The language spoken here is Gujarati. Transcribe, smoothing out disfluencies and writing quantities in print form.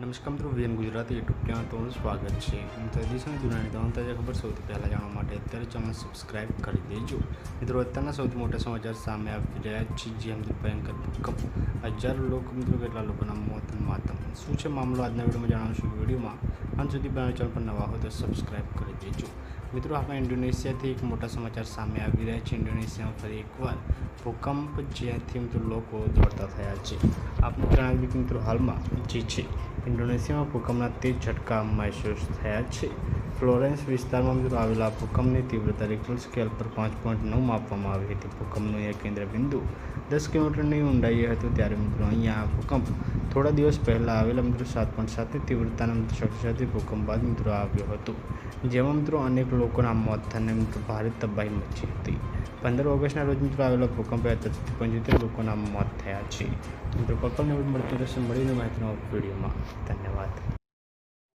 નમસ્કાર મિત્રો, વીએન ગુજરાતી યુટ્યુબ ચેનલ તમારું સ્વાગત છે. મિત્રો, દેશની દુનિયાની તમામ તાજા ખબર સૌથી પહેલાં જાણવા માટે અત્યારે ચેનલ સબસ્ક્રાઇબ કરી દેજો. મિત્રો, અત્યારના સૌથી મોટા સમાચાર સામે આવી રહ્યા છે. જેમ ભયંકર ભૂકંપ, હજારો લોકો, મિત્રો કેટલા લોકોના મોત માતમ. શું છે મામલો આજના વિડીયોમાં જણાવશું. વિડીયોમાં અંત સુધી બનાવી ચેનલ પર નવા હોય તો સબસ્ક્રાઇબ કરી દેજો. મિત્રો, આપણા ઇન્ડોનેશિયાથી એક મોટા સમાચાર સામે આવી રહ્યા છે. ઇન્ડોનેશિયામાં ફરી એકવાર ભૂકંપ, જ્યાંથી મિત્રો લોકો દોડતા થયા છે. આપણે જણાવ્યું કે મિત્રો હાલમાં જે છે ઇન્ડોનેશિયામાં ભૂકંપના તેજ ઝટકા મહેસૂસ થયા છે. ફ્લોરેન્સ વિસ્તારમાં મિત્રો આવેલા ભૂકંપની તીવ્રતા રિક્ટર સ્કેલ પર 5.9 માપવામાં આવી હતી. ભૂકંપનું એક કેન્દ્ર બિંદુ 10 કિલોમીટરની ઊંડાઈએ હતું. ત્યારે મિત્રો અહીંયા ભૂકંપ થોડા દિવસ પહેલાં આવેલા મિત્રો 7.7ની તીવ્રતાના શક્તિશાળી ભૂકંપ બાદ મિત્રો આવ્યો હતો, જેમાં મિત્રો અનેક લોકોના મોત થઈને મિત્રો ભારે તબાહી મચી હતી. 15 ઓગસ્ટના રોજ મિત્રો આવેલા ભૂકંપે અત્યાર સુધી 75 લોકોના મોત થયા છે. મિત્રો, પકડને મળતી રહેશે મળીને માહિતીનો વિડીયોમાં. ધન્યવાદ.